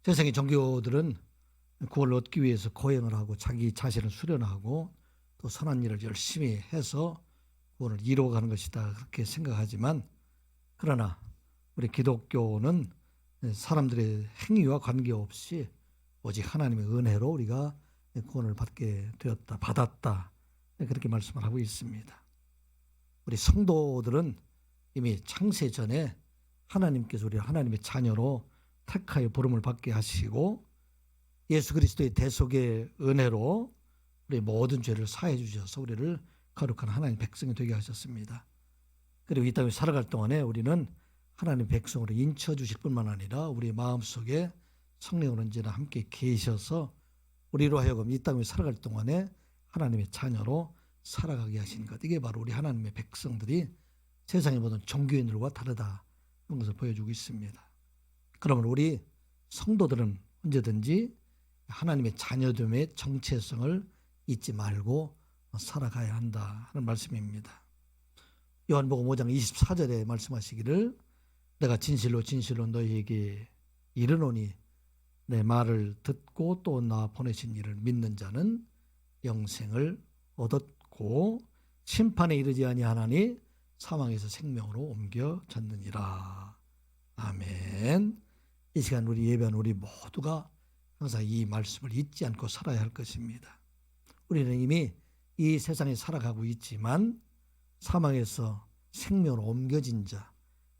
세상의 종교들은 구원을 얻기 위해서 고행을 하고 자기 자신을 수련하고 또 선한 일을 열심히 해서 구원을 이루어가는 것이다 그렇게 생각하지만, 그러나 우리 기독교는 사람들의 행위와 관계없이 오직 하나님의 은혜로 우리가 구원을 받게 되었다, 받았다, 그렇게 말씀을 하고 있습니다. 우리 성도들은 이미 창세 전에 하나님께서 우리 하나님의 자녀로 택하여 부름을 받게 하시고 예수 그리스도의 대속의 은혜로 우리 모든 죄를 사해 주셔서 우리를 거룩한 하나님의 백성이 되게 하셨습니다. 그리고 이 땅에 살아갈 동안에 우리는 하나님의 백성으로 인쳐 주실 뿐만 아니라 우리 마음속에 성령을 언제나 함께 계셔서 우리로 하여금 이 땅에 살아갈 동안에 하나님의 자녀로 살아가게 하시는 것, 이게 바로 우리 하나님의 백성들이 세상의 모든 종교인들과 다르다 하는 것을 보여주고 있습니다. 그러면 우리 성도들은 언제든지 하나님의 자녀됨의 정체성을 잊지 말고 살아가야 한다 하는 말씀입니다. 요한복음 5장 24절에 말씀하시기를 내가 진실로 진실로 너희에게 이르노니 내 말을 듣고 또 나 보내신 이를 믿는 자는 영생을 얻었고 심판에 이르지 아니하나니 사망에서 생명으로 옮겨졌느니라. 아멘. 이 시간 우리 예배하는 우리 모두가 항상 이 말씀을 잊지 않고 살아야 할 것입니다. 우리는 이미 이 세상에 살아가고 있지만 사망에서 생명으로 옮겨진 자,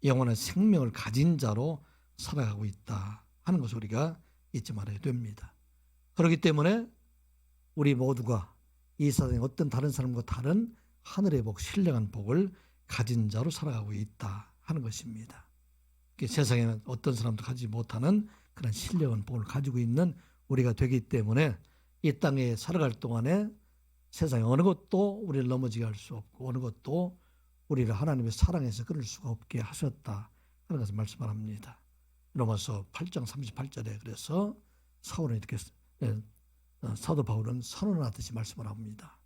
영원한 생명을 가진 자로 살아가고 있다 하는 것을 우리가 잊지 말아야 됩니다. 그렇기 때문에 우리 모두가 이 세상에 어떤 다른 사람과 다른 하늘의 복, 신령한 복을 가진 자로 살아가고 있다 하는 것입니다. 세상에는 어떤 사람도 가지지 못하는 그런 신령한 복을 가지고 있는 우리가 되기 때문에 이 땅에 살아갈 동안에 세상에 어느 것도 우리를 넘어지게 할 수 없고 어느 것도 우리를 하나님의 사랑에서 끊을 수가 없게 하셨다 하는 것을 말씀을 합니다. 로마서 8장 38절에 그래서 사울은 이렇게 사도 바울은 선언하듯이 말씀을 합니다.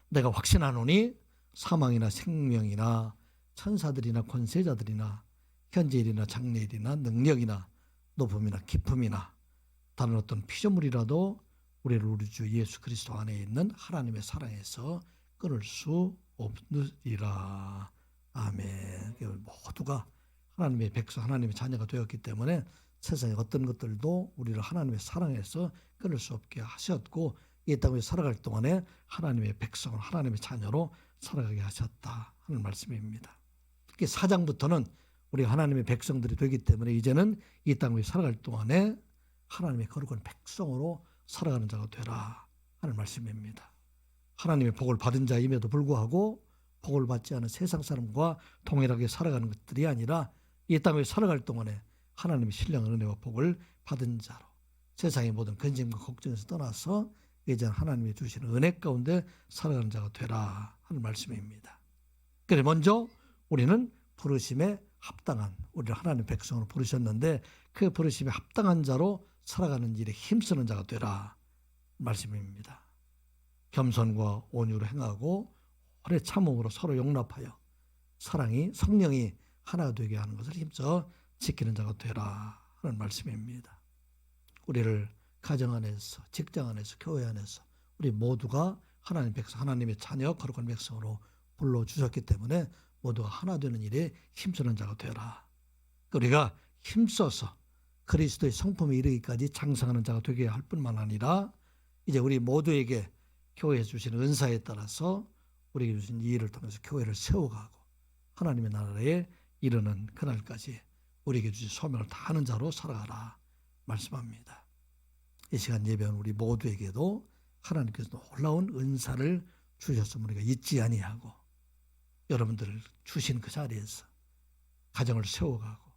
내가 확신하노니 사망이나 생명이나 천사들이나 권세자들이나 현재일이나 장래일이나 능력이나 높음이나 깊음이나 다른 어떤 피조물이라도 우리를 우리 주 예수 그리스도 안에 있는 하나님의 사랑에서 끊을 수 없느니라. 아멘. 모두가 하나님의 백성, 하나님의 자녀가 되었기 때문에 세상의 어떤 것들도 우리를 하나님의 사랑에서 끊을 수 없게 하셨고 이 땅에 살아갈 동안에 하나님의 백성을 하나님의 자녀로 살아가게 하셨다 하는 말씀입니다. 4장부터는 우리 하나님의 백성들이 되기 때문에 이제는 이 땅에 살아갈 동안에 하나님의 거룩한 백성으로 살아가는 자가 되라 하는 말씀입니다. 하나님의 복을 받은 자임에도 불구하고 복을 받지 않은 세상 사람과 동일하게 살아가는 것들이 아니라 이 땅에 살아갈 동안에 하나님의 신령한 은혜와 복을 받은 자로 세상의 모든 근심과 걱정에서 떠나서 이제 하나님이 주시는 은혜 가운데 살아가는 자가 되라 하는 말씀입니다. 그래서 먼저 우리는 부르심에 합당한, 우리를 하나님의 백성으로 부르셨는데 그 부르심에 합당한 자로 살아가는 일에 힘쓰는 자가 되라 말씀입니다. 겸손과 온유로 행하고 오래 참음으로 서로 용납하여 사랑이 성령이 하나 되게 하는 것을 힘써 지키는 자가 되라 하는 말씀입니다. 우리를 가정 안에서, 직장 안에서, 교회 안에서 우리 모두가 하나님의 백성, 하나님의 자녀, 거룩한 백성으로 불러주셨기 때문에 모두가 하나 되는 일에 힘쓰는 자가 되라. 우리가 힘써서 그리스도의 성품에 이르기까지 장성하는 자가 되게 할 뿐만 아니라 이제 우리 모두에게 교회에 주신 은사에 따라서 우리에게 주신 이 일을 통해서 교회를 세워가고 하나님의 나라에 이르는 그날까지 우리에게 주신 소명을 다하는 자로 살아가라 말씀합니다. 이 시간 예배한 우리 모두에게도 하나님께서 놀라운 은사를 주셨음을 우리가 잊지 아니하고 여러분들을 주신 그 자리에서 가정을 세워가고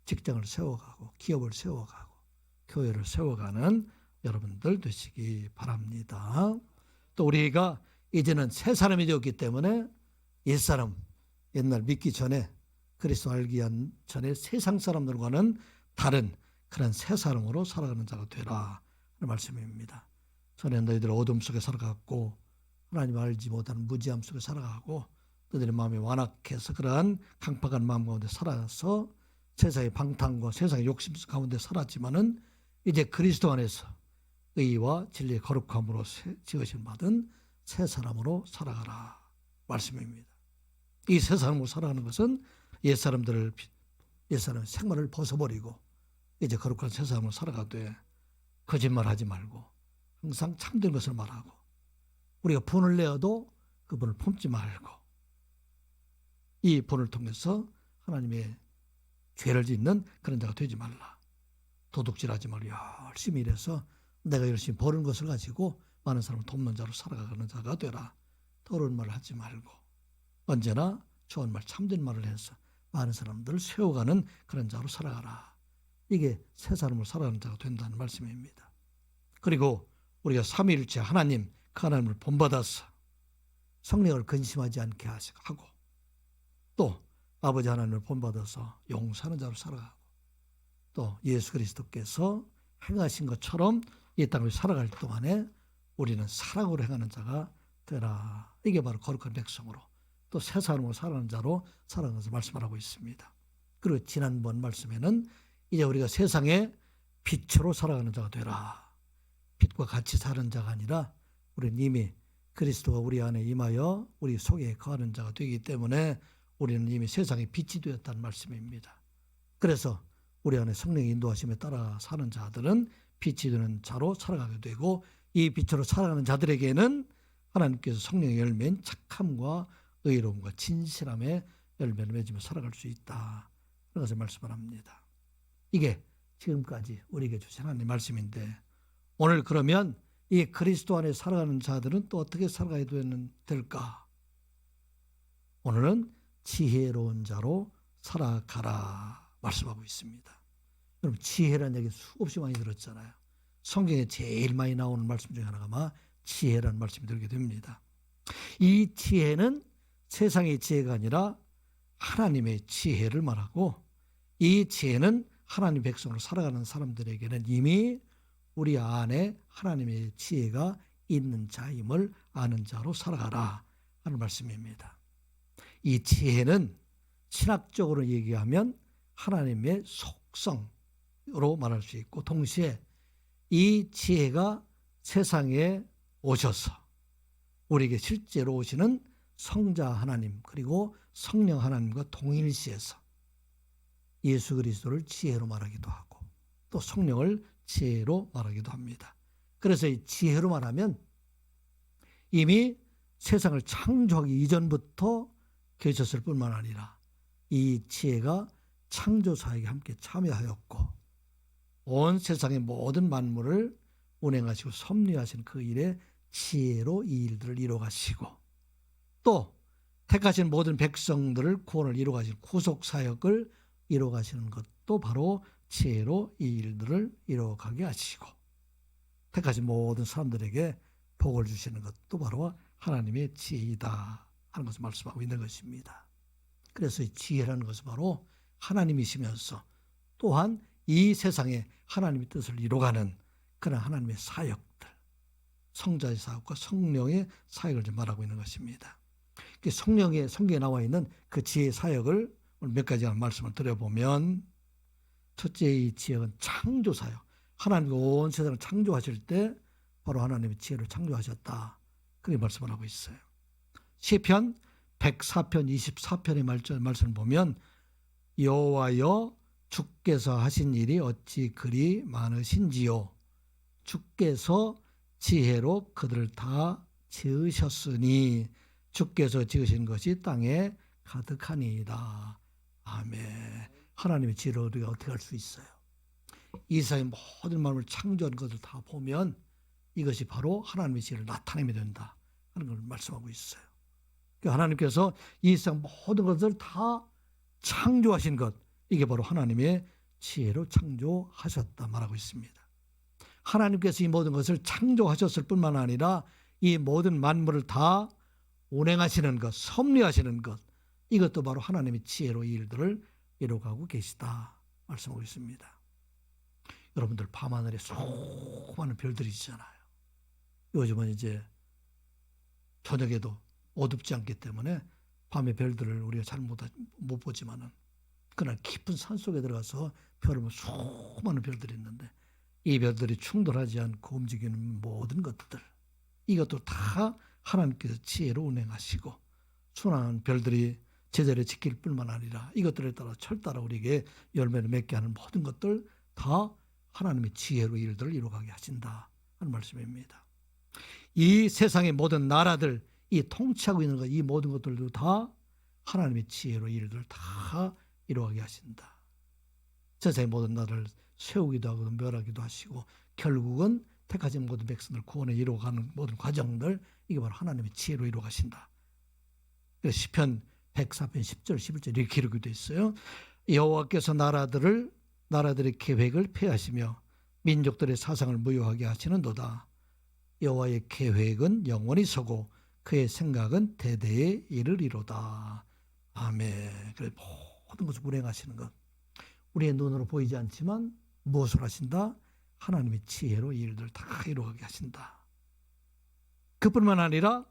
직장을 세워가고 기업을 세워가고 교회를 세워가는 여러분들 되시기 바랍니다. 또 우리가 이제는 새 사람이 되었기 때문에 옛사람, 옛날 믿기 전에 그리스도 알기 전에 세상 사람들과는 다른 그런 새 사람으로 살아가는 자가 되라 하는 말씀입니다. 전에 너희들 어둠 속에 살아갔고 하나님 알지 못하는 무지함 속에 살아가고 너희들의 마음이 완악해서 그러한 강팍한 마음 가운데 살아서 세상의 방탕과 세상의 욕심 가운데 살았지만은 이제 그리스도 안에서 의와 진리의 거룩함으로 지으신 받은 새 사람으로 살아가라 말씀입니다. 이 새 사람으로 살아가는 것은 옛사람의 생활을 벗어버리고 이제 거룩한 새 사람으로 살아가되 거짓말하지 말고 항상 참된 것을 말하고 우리가 분을 내어도 그 분을 품지 말고 이 분을 통해서 하나님의 죄를 짓는 그런 자가 되지 말라. 도둑질하지 말고 열심히 일해서 내가 열심히 버는 것을 가지고 많은 사람을 돕는 자로 살아가는 자가 되라. 더러운 말을 하지 말고 언제나 좋은 말 참된 말을 해서 많은 사람들을 세워가는 그런 자로 살아가라. 이게 새 사람으로 살아가는 자가 된다는 말씀입니다. 그리고 우리가 삼위일체 하나님, 그 하나님을 본받아서 성령을 근심하지 않게 하고 또 아버지 하나님을 본받아서 용서하는 자로 살아가고 또 예수 그리스도께서 행하신 것처럼 이 땅을 살아갈 동안에 우리는 사랑으로 행하는 자가 되라. 이게 바로 거룩한 백성으로 또 새 사람으로 살아가는 자로 살아가는 것을 말씀하고 있습니다. 그리고 지난번 말씀에는 이제 우리가 세상의 빛으로 살아가는 자가 되라. 빛과 같이 사는 자가 아니라 우리는 이미 그리스도가 우리 안에 임하여 우리 속에 거하는 자가 되기 때문에 우리는 이미 세상의 빛이 되었다는 말씀입니다. 그래서 우리 안에 성령의 인도하심에 따라 사는 자들은 빛이 되는 자로 살아가게 되고 이 빛으로 살아가는 자들에게는 하나님께서 성령의 열매인 착함과 의로움과 진실함의 열매를 맺으며 살아갈 수 있다. 그런 것을 말씀을 합니다. 이게 지금까지 우리에게 주신 하나님의 말씀인데 오늘 그러면 이 그리스도 안에 살아가는 자들은 또 어떻게 살아가야 될까? 오늘은 지혜로운 자로 살아가라 말씀하고 있습니다. 여러분 지혜라는 얘기 수없이 많이 들었잖아요. 성경에 제일 많이 나오는 말씀 중에 하나가 아마 지혜라는 말씀이 들게 됩니다. 이 지혜는 세상의 지혜가 아니라 하나님의 지혜를 말하고 이 지혜는 하나님 백성으로 살아가는 사람들에게는 이미 우리 안에 하나님의 지혜가 있는 자임을 아는 자로 살아가라 하는 말씀입니다. 이 지혜는 신학적으로 얘기하면 하나님의 속성으로 말할 수 있고 동시에 이 지혜가 세상에 오셔서 우리에게 실제로 오시는 성자 하나님 그리고 성령 하나님과 동일시해서 예수 그리스도를 지혜로 말하기도 하고 또 성령을 지혜로 말하기도 합니다. 그래서 이 지혜로 말하면 이미 세상을 창조하기 이전부터 계셨을 뿐만 아니라 이 지혜가 창조사역에 함께 참여하였고 온 세상의 모든 만물을 운행하시고 섭리하신 그 일에 지혜로 이 일들을 이루어가시고 또 택하신 모든 백성들을 구원을 이루어가신 구속사역을 이루어가시는 것도 바로 지혜로 이 일들을 이루어가게 하시고 택하신 모든 사람들에게 복을 주시는 것도 바로 하나님의 지혜이다 하는 것을 말씀하고 있는 것입니다. 그래서 이 지혜라는 것은 바로 하나님이시면서 또한 이 세상에 하나님의 뜻을 이루어가는 그런 하나님의 사역들 성자의 사역과 성령의 사역을 말하고 있는 것입니다. 성경에 나와 있는 그 지혜의 사역을 몇 가지 말씀을 드려보면 첫째 이 지혜는 창조사역. 하나님이 온 세상을 창조하실 때 바로 하나님의 지혜를 창조하셨다. 그렇게 말씀을 하고 있어요. 시편 104편 24편의 말씀을 보면 여호와여 주께서 하신 일이 어찌 그리 많으신지요. 주께서 지혜로 그들을 다 지으셨으니 주께서 지으신 것이 땅에 가득하니이다. 아멘. 하나님의 지혜로 우리가 어떻게 할 수 있어요? 이 세상의 모든 만물을 창조한 것을 다 보면 이것이 바로 하나님의 지혜를 나타내면 된다 하는 걸 말씀하고 있어요. 하나님께서 이 세상 모든 것을 다 창조하신 것 이게 바로 하나님의 지혜로 창조하셨다 말하고 있습니다. 하나님께서 이 모든 것을 창조하셨을 뿐만 아니라 이 모든 만물을 다 운행하시는 것, 섭리하시는 것 이것도 바로 하나님의 지혜로 이 일들을 이루어가고 계시다 말씀하고 있습니다. 여러분들 밤하늘에 수많은 별들이 있잖아요. 요즘은 이제 저녁에도 어둡지 않기 때문에 밤의 별들을 우리가 잘 못 보지만은 그날 깊은 산 속에 들어가서 별을 보면 수많은 별들이 있는데 이 별들이 충돌하지 않고 움직이는 모든 것들, 이것도 다 하나님께서 지혜로 운행하시고 순환한 별들이 제자리에 지킬 뿐만 아니라 이것들에 따라 철따라 우리에게 열매를 맺게 하는 모든 것들 다 하나님의 지혜로 일들을 이루어가게 하신다 하는 말씀입니다. 이 세상의 모든 나라들, 이 통치하고 있는 것, 이 모든 것들도 다 하나님의 지혜로 일들을 다 이루어가게 하신다. 세상의 모든 나라를 세우기도 하고 멸하기도 하시고 결국은 택하신 모든 백성을 구원에 이루어가는 모든 과정들, 이게 바로 하나님의 지혜로 이루어가신다. 시편 104편 10절 11절 이렇게 기록이 되어 있어요. 여호와께서 나라들의 계획을 폐하시며 민족들의 사상을 무효하게 하시는도다. 여호와의 계획은 영원히 서고 그의 생각은 대대에 이르리로다. 아멘. 그래 모든 것을 운행하시는 것, 우리의 눈으로 보이지 않지만 무엇을 하신다? 하나님의 지혜로 이 일들을 다 이루어가게 하신다. 그뿐만 아니라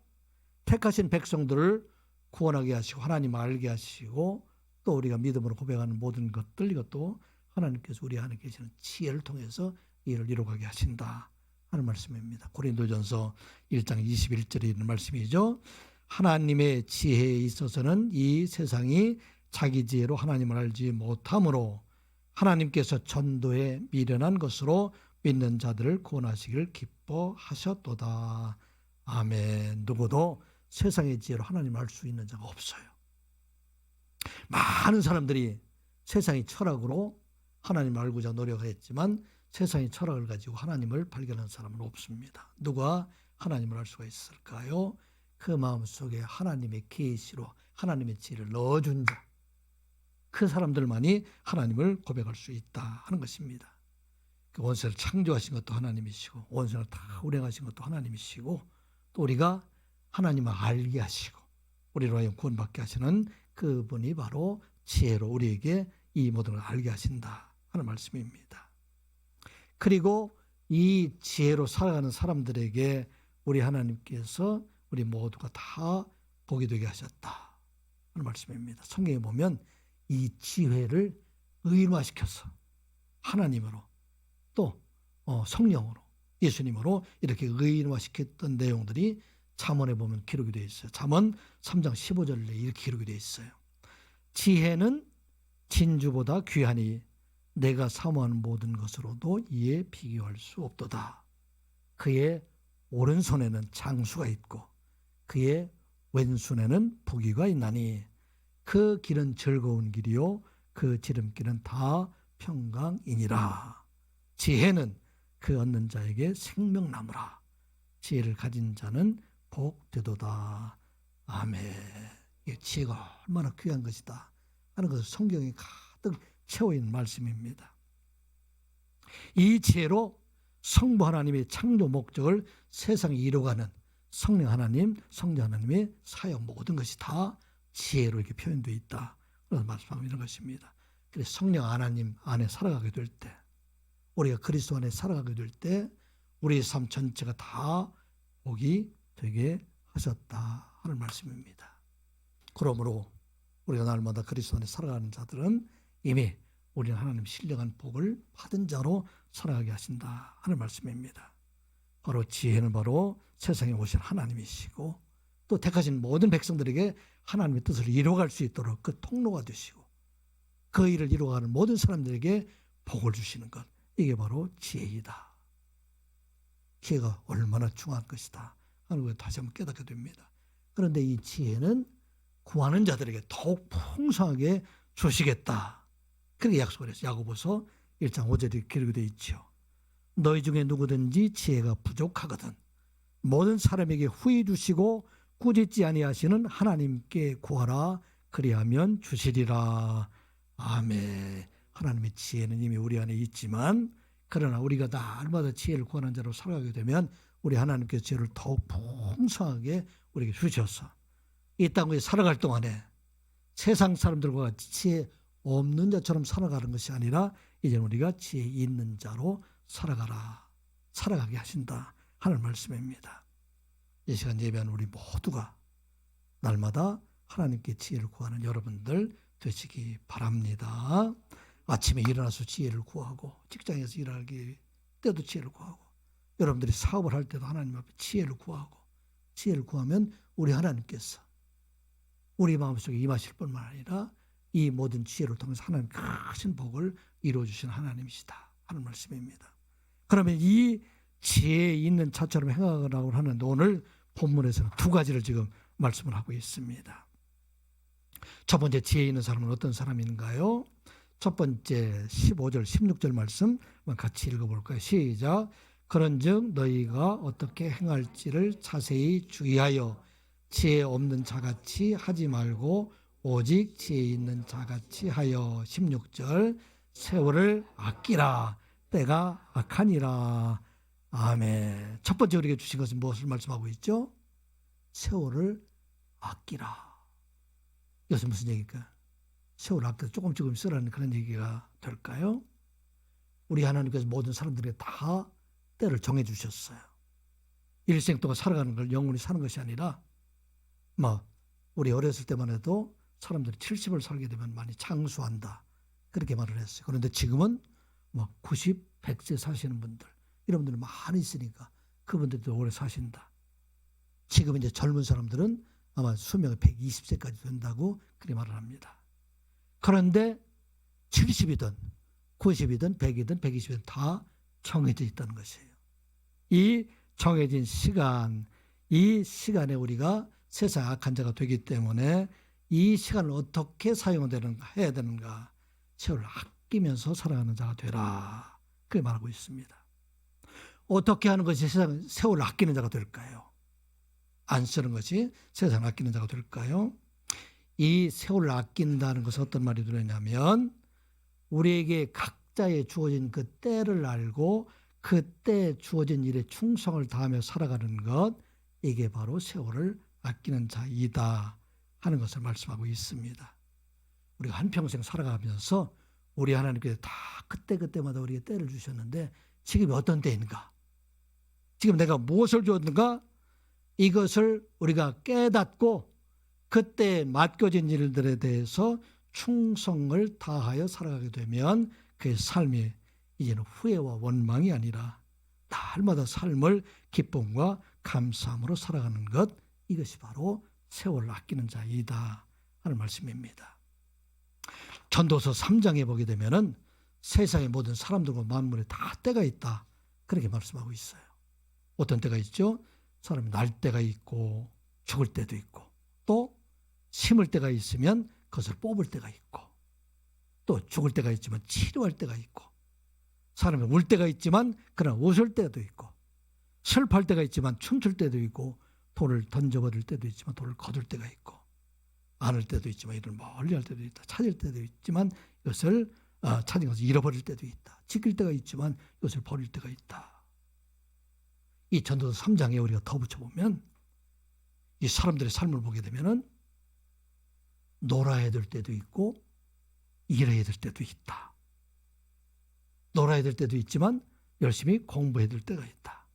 택하신 백성들을 구원하게 하시고 하나님 알게 하시고 또 우리가 믿음으로 고백하는 모든 것들, 이것도 하나님께서 우리 안에 계시는 지혜를 통해서 이를 이루어가게 하신다 하는 말씀입니다. 고린도전서 1장 21절에 있는 말씀이죠. 하나님의 지혜에 있어서는 이 세상이 자기 지혜로 하나님을 알지 못하므로 하나님께서 전도에 미련한 것으로 믿는 자들을 구원하시기를 기뻐하셨도다. 아멘. 누구도 세상의 지혜로 하나님을 알 수 있는 자가 없어요. 많은 사람들이 세상의 철학으로 하나님을 알고자 노력했지만 세상의 철학을 가지고 하나님을 발견한 사람은 없습니다. 누가 하나님을 알 수가 있을까요? 그 마음속에 하나님의 계시로 하나님의 지혜를 넣어준 자, 그 사람들만이 하나님을 고백할 수 있다 하는 것입니다. 그 원세를 창조하신 것도 하나님이시고 원세를 다 운행하신 것도 하나님이시고 또 우리가 하나님을 알게 하시고 우리로 하여금 구원받게 하시는 그분이 바로 지혜로 우리에게 이 모든 걸 알게 하신다 하는 말씀입니다. 그리고 이 지혜로 살아가는 사람들에게 우리 하나님께서 우리 모두가 다 복이 되게 하셨다 하는 말씀입니다. 성경에 보면 이 지혜를 의인화시켜서 하나님으로 또 성령으로 예수님으로 이렇게 의인화시켰던 내용들이 잠언에 보면 기록이 되어 있어요. 잠언 3장 15절에 이렇게 기록이 되어 있어요. 지혜는 진주보다 귀하니 내가 사모하는 모든 것으로도 이에 비교할 수 없도다. 그의 오른손에는 장수가 있고 그의 왼손에는 부귀가 있나니 그 길은 즐거운 길이요 그 지름길은 다 평강이니라. 지혜는 그 얻는 자에게 생명나무라. 지혜를 가진 자는 복되도다. 아멘. 이 지혜가 얼마나 귀한 것이다 하는 것을 성경에 가득 채워있는 말씀입니다. 이 지혜로 성부 하나님의 창조 목적을 세상에 이루어가는 성령 하나님, 성자 하나님의 사역 모든 것이 다 지혜로 이렇게 표현되어 있다. 그래서 말씀하고 있는 것입니다. 그래서 성령 하나님 안에 살아가게 될 때, 우리가 그리스도 안에 살아가게 될 때 우리의 삶 전체가 다 복이 되게 하셨다 하는 말씀입니다. 그러므로 우리가 날마다 그리스도 안에 살아가는 자들은 이미 우리는 하나님 신령한 복을 받은 자로 살아가게 하신다 하는 말씀입니다. 바로 지혜는 바로 세상에 오신 하나님이시고 또 택하신 모든 백성들에게 하나님의 뜻을 이루어갈 수 있도록 그 통로가 되시고 그 일을 이루어가는 모든 사람들에게 복을 주시는 것, 이게 바로 지혜이다. 지혜가 얼마나 중요한 것이다 하는 걸 다시 한번 깨닫게 됩니다. 그런데 이 지혜는 구하는 자들에게 더욱 풍성하게 주시겠다. 그렇게 약속을 했어요. 야고보서 1장 5절에 기록이 되어 있죠. 너희 중에 누구든지 지혜가 부족하거든 모든 사람에게 후히 주시고 꾸짖지 아니하시는 하나님께 구하라. 그리하면 주시리라. 아멘. 하나님의 지혜는 이미 우리 안에 있지만 그러나 우리가 날마다 지혜를 구하는 자로 살아가게 되면 우리 하나님께서 지혜를 더욱 풍성하게 우리에게 주셔서 이 땅에 살아갈 동안에 세상 사람들과 같이 지혜 없는 자처럼 살아가는 것이 아니라 이제 우리가 지혜 있는 자로 살아가게 하신다 하는 말씀입니다. 이 시간 예배하는 우리 모두가 날마다 하나님께 지혜를 구하는 여러분들 되시기 바랍니다. 아침에 일어나서 지혜를 구하고 직장에서 일하기 때도 지혜를 구하고, 여러분들이 사업을 할 때도 하나님 앞에 지혜를 구하고, 지혜를 구하면 우리 하나님께서 우리 마음속에 임하실 뿐만 아니라 이 모든 지혜를 통해서 하나님 크신 복을 이루어주시는 하나님이시다 하는 말씀입니다. 그러면 이 지혜 있는 자처럼 행하라고 하는데 오늘 본문에서는 두 가지를 지금 말씀을 하고 있습니다. 첫 번째, 지혜 있는 사람은 어떤 사람인가요? 첫 번째 15절 16절 말씀 같이 읽어볼까요? 시작. 그런즉 너희가 어떻게 행할지를 자세히 주의하여 지혜 없는 자같이 하지 말고 오직 지혜 있는 자같이 하여. 16절 세월을 아끼라 때가 악하니라. 아멘. 첫 번째 우리에게 주신 것은 무엇을 말씀하고 있죠? 세월을 아끼라. 이것은 무슨 얘기일까요? 세월을 아껴서 조금 쓰라는 그런 얘기가 될까요? 우리 하나님께서 모든 사람들에게 다 때를 정해 주셨어요. 일생 동안 살아가는 걸 영원히 사는 것이 아니라 우리 어렸을 때만 해도 사람들이 70을 살게 되면 많이 장수한다 그렇게 말을 했어요. 그런데 지금은 90, 100세 사시는 분들 이런 분들이 많이 있으니까 그분들도 오래 사신다. 지금 이제 젊은 사람들은 아마 수명이 120세까지 된다고 그렇게 말을 합니다. 그런데 70이든 90이든 100이든 120이든 다 정해져 있다는 것이에요. 이 정해진 시간, 이 시간에 우리가 세상 악한 자가 되기 때문에 이 시간을 어떻게 해야 되는가? 세월을 아끼면서 살아가는 자가 되라. 그렇게 말하고 있습니다. 어떻게 하는 것이 세월을 아끼는 자가 될까요? 안 쓰는 것이 세상을 아끼는 자가 될까요? 이 세월을 아낀다는 것은 어떤 말이 들어있냐면 우리에게 각자에 주어진 그 때를 알고 그 때에 주어진 일에 충성을 다하며 살아가는 것, 이게 바로 세월을 아끼는 자이다 하는 것을 말씀하고 있습니다. 우리가 한평생 살아가면서 우리 하나님께서 다 그때마다 우리에게 때를 주셨는데 지금이 어떤 때인가? 지금 내가 무엇을 줬는가? 이것을 우리가 깨닫고 그때 맡겨진 일들에 대해서 충성을 다하여 살아가게 되면 그의 삶이 이제는 후회와 원망이 아니라 날마다 삶을 기쁨과 감사함으로 살아가는 것, 이것이 바로 세월을 아끼는 자이다 하는 말씀입니다. 전도서 3장에 보게 되면은 세상의 모든 사람들과 만물에 다 때가 있다 그렇게 말씀하고 있어요. 어떤 때가 있죠? 사람이 날 때가 있고 죽을 때도 있고 또 심을 때가 있으면 그것을 뽑을 때가 있고 또 죽을 때가 있지만 치료할 때가 있고 사람이 울 때가 있지만 그러나 웃을 때도 있고 슬퍼할 때가 있지만 춤출 때도 있고 돌을 던져버릴 때도 있지만 돌을 거둘 때가 있고 안을 때도 있지만 이를 멀리 할 때도 있다. 찾을 때도 있지만 이것을 찾은 것을 잃어버릴 때도 있다. 지킬 때가 있지만 이것을 버릴 때가 있다. 이 전도서 3장에 우리가 더 붙여보면 이 사람들의 삶을 보게 되면은 놀아야 될 때도 있고 일해야 될 때도 있다. 놀아야 될 때도 있지만 열심히 공부해야 될 때가 있다.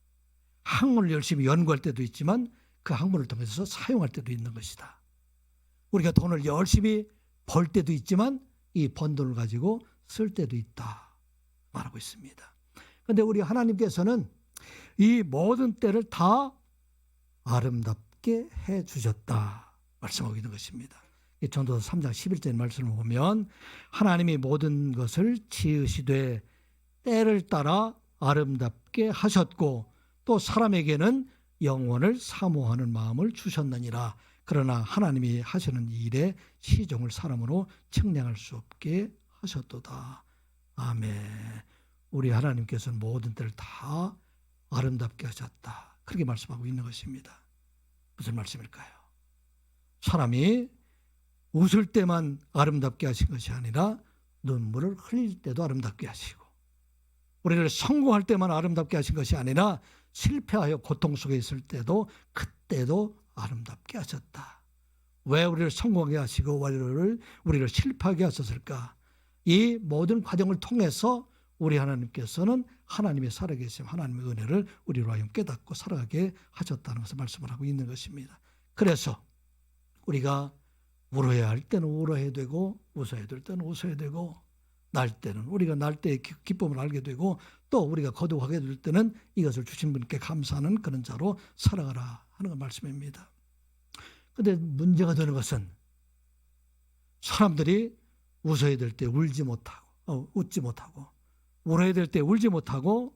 학문을 열심히 연구할 때도 있지만 그 학문을 통해서 사용할 때도 있는 것이다. 우리가 돈을 열심히 벌 때도 있지만 이 번 돈을 가지고 쓸 때도 있다 말하고 있습니다. 그런데 우리 하나님께서는 이 모든 때를 다 아름답게 해주셨다 말씀하고 있는 것입니다. 전도서 3장 11절 말씀을 보면 하나님이 모든 것을 지으시되 때를 따라 아름답게 하셨고 또 사람에게는 영원을 사모하는 마음을 주셨느니라. 그러나 하나님이 하시는 일에 시종을 사람으로 측량할 수 없게 하셨도다. 아멘. 우리 하나님께서는 모든 때를 다 아름답게 하셨다. 그렇게 말씀하고 있는 것입니다. 무슨 말씀일까요? 사람이 웃을 때만 아름답게 하신 것이 아니라 눈물을 흘릴 때도 아름답게 하시고 우리를 성공할 때만 아름답게 하신 것이 아니라 실패하여 고통 속에 있을 때도 그때도 아름답게 하셨다. 왜 우리를 성공하게 하시고 우리를 실패하게 하셨을까? 이 모든 과정을 통해서 우리 하나님께서는 하나님의 살아계심, 하나님의 은혜를 우리로 하여금 깨닫고 살아가게 하셨다는 것을 말씀을 하고 있는 것입니다. 그래서 우리가 울어야 할 때는 울어야 되고 웃어야 될 때는 웃어야 되고 날 때는 우리가 날 때의 기쁨을 알게 되고 또 또 우리가 거듭하게 될 때는 이것을 주신 분께 감사하는 그런 자로 살아가라 하는 건 말씀입니다. 그런데 문제가 되는 것은 사람들이 웃어야 될 때 웃지 못하고 울어야 될 때 울지 못하고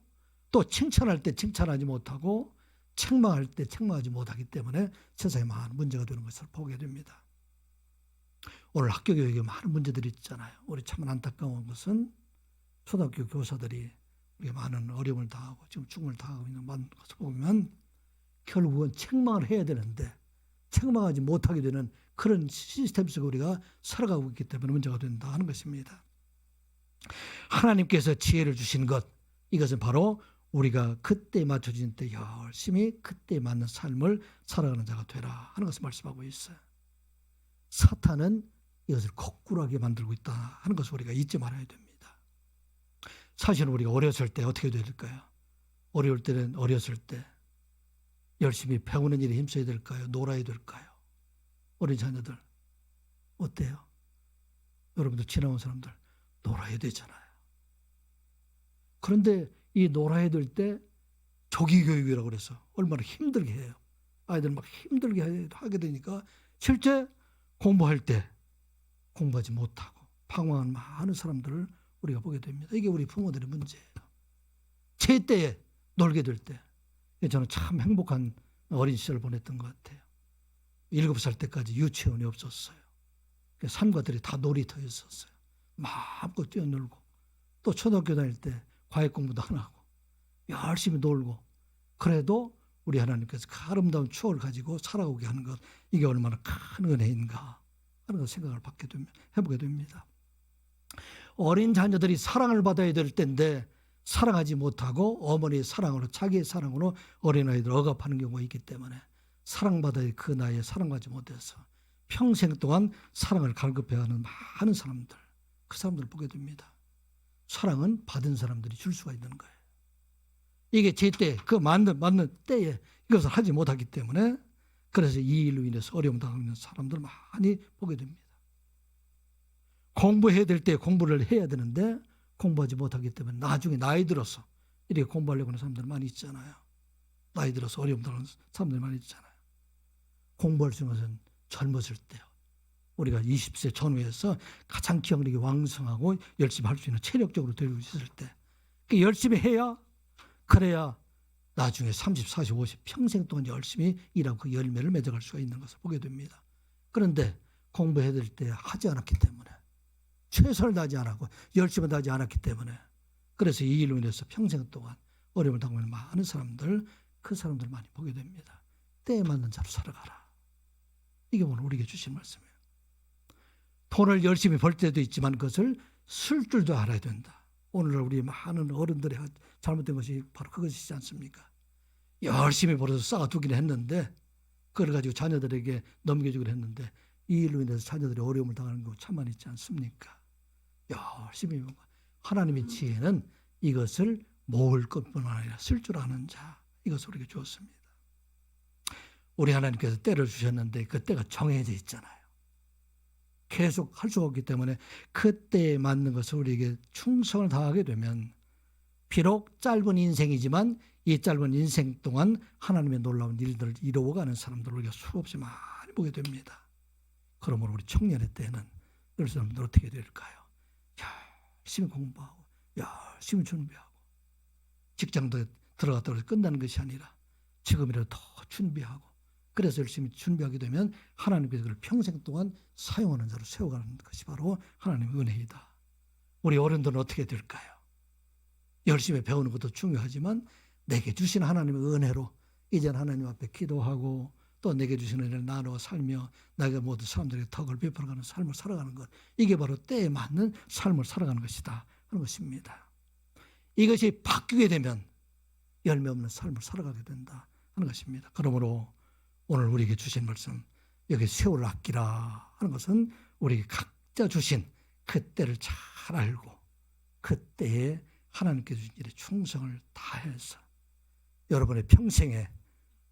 또 칭찬할 때 칭찬하지 못하고 책망할 때 책망하지 못하기 때문에 세상에 많은 문제가 되는 것을 보게 됩니다. 오늘 학교 교육에 많은 문제들이 있잖아요. 우리 참 안타까운 것은 초등학교 교사들이 우리가 많은 어려움을 당하고 지금 죽음을 당하고 있는 것을 보면 결국은 책망을 해야 되는데 책망하지 못하게 되는 그런 시스템 속에 우리가 살아가고 있기 때문에 문제가 된다 하는 것입니다. 하나님께서 지혜를 주신 것, 이것은 바로 우리가 그때에 맞춰진 때 열심히 그때에 맞는 삶을 살아가는 자가 되라 하는 것을 말씀하고 있어요. 사탄은 이것을 거꾸로하게 만들고 있다 하는 것을 우리가 잊지 말아야 됩니다. 사실은 우리가 어렸을 때 어떻게 돼야 될까요? 어려울 때는 어렸을 때 열심히 배우는 일에 힘써야 될까요? 놀아야 될까요? 어린 자녀들 어때요? 여러분들 지나온 사람들 놀아야 되잖아요. 그런데 이 놀아야 될 때 조기교육이라고 그래서 얼마나 힘들게 해요. 아이들 막 힘들게 하게 되니까 실제 공부할 때 공부하지 못하고 방황하는 많은 사람들을 우리가 보게 됩니다. 이게 우리 부모들의 문제예요. 제 때에 놀게 될 때 저는 참 행복한 어린 시절을 보냈던 것 같아요. 7살 때까지 유치원이 없었어요. 삶과 들이 다 놀이터였었어요. 마음껏 뛰어놀고 또 초등학교 다닐 때 과외 공부도 안 하고 열심히 놀고 그래도 우리 하나님께서 그 아름다운 추억을 가지고 살아오게 하는 것, 이게 얼마나 큰 은혜인가 하는 생각을 해보게 됩니다. 어린 자녀들이 사랑을 받아야 될 때인데 사랑하지 못하고 어머니의 사랑으로 자기의 사랑으로 어린아이들 억압하는 경우가 있기 때문에 사랑받아야 할 그 나이에 사랑받지 못해서 평생 동안 사랑을 갈급해야 하는 많은 사람들, 그 사람들을 보게 됩니다. 사랑은 받은 사람들이 줄 수가 있는 거예요. 이게 제때 그 맞는 때에 이것을 하지 못하기 때문에 그래서 이 일로 인해서 어려움 당하는 사람들 많이 보게 됩니다. 공부해야 될 때 공부를 해야 되는데 공부하지 못하기 때문에 나중에 나이 들어서 이렇게 공부하려고 하는 사람들 많이 있잖아요. 나이 들어서 어려움 당하는 사람들 많이 있잖아요. 공부할 수 있는 것은 젊었을 때요. 우리가 20세 전후에서 가장 기억력이 왕성하고 열심히 할 수 있는 체력적으로 되고 있을 때 열심히 해야 그래야 나중에 30, 40, 50 평생 동안 열심히 일하고 그 열매를 맺어갈 수가 있는 것을 보게 됩니다. 그런데 공부해야 될 때 하지 않았기 때문에 최선을 다하지 않았고 열심히 다하지 않았기 때문에 그래서 이 일로 인해서 평생 동안 어려움을 당하는 많은 사람들, 그 사람들 많이 보게 됩니다. 때에 맞는 자로 살아가라. 이게 오늘 우리에게 주신 말씀이에요. 돈을 열심히 벌 때도 있지만 그것을 쓸 줄도 알아야 된다. 오늘날 우리 많은 어른들의 잘못된 것이 바로 그것이지 않습니까? 열심히 벌어서 쌓아두기는 했는데 그걸 가지고 자녀들에게 넘겨주기로 했는데 이 일로 인해서 자녀들이 어려움을 당하는 거 참 많이 있지 않습니까? 열심히 하나님의 지혜는 이것을 모을 것뿐 아니라 쓸 줄 아는 자, 이것을 우리에게 주었습니다. 우리 하나님께서 때를 주셨는데 그 때가 정해져 있잖아요. 계속 할 수가 없기 때문에 그때에 맞는 것을 우리에게 충성을 다하게 되면 비록 짧은 인생이지만 이 짧은 인생 동안 하나님의 놀라운 일들을 이루어가는 사람들을 우리가 수없이 많이 보게 됩니다. 그러므로 우리 청년의 때는 이런 사람들 어떻게 될까요? 열심히 공부하고 열심히 준비하고 직장도 들어갔다 해서 끝나는 것이 아니라 지금이라도 더 준비하고 그래서 열심히 준비하게 되면 하나님께서 그를 평생 동안 사용하는 자로 세워가는 것이 바로 하나님의 은혜이다. 우리 어른들은 어떻게 될까요? 열심히 배우는 것도 중요하지만 내게 주신 하나님의 은혜로 이제는 하나님 앞에 기도하고 또 내게 주신 은혜를 나누어 살며 내가 모든 사람들에게 덕을 베풀어가는 삶을 살아가는 것, 이게 바로 때에 맞는 삶을 살아가는 것이다 하는 것입니다. 이것이 바뀌게 되면 열매 없는 삶을 살아가게 된다 하는 것입니다. 그러므로 오늘 우리에게 주신 말씀, 여기 세월 아끼라 하는 것은 우리에게 각자 주신 그 때를 잘 알고 그 때에 하나님께 주신 일에 충성을 다해서 여러분의 평생에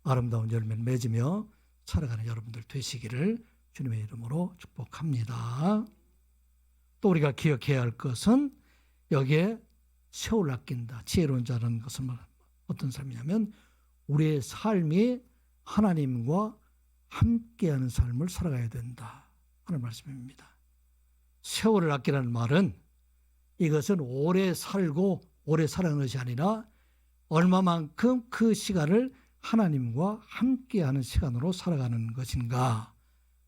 아름다운 열매를 맺으며 살아가는 여러분들 되시기를 주님의 이름으로 축복합니다. 또 우리가 기억해야 할 것은 여기에 세월을 아낀다. 지혜로운 자라는 것은 어떤 삶이냐면 우리의 삶이 하나님과 함께하는 삶을 살아가야 된다 하는 말씀입니다. 세월을 아끼라는 말은 이것은 오래 살고 오래 살아가는 것이 아니라 얼마만큼 그 시간을 하나님과 함께하는 시간으로 살아가는 것인가.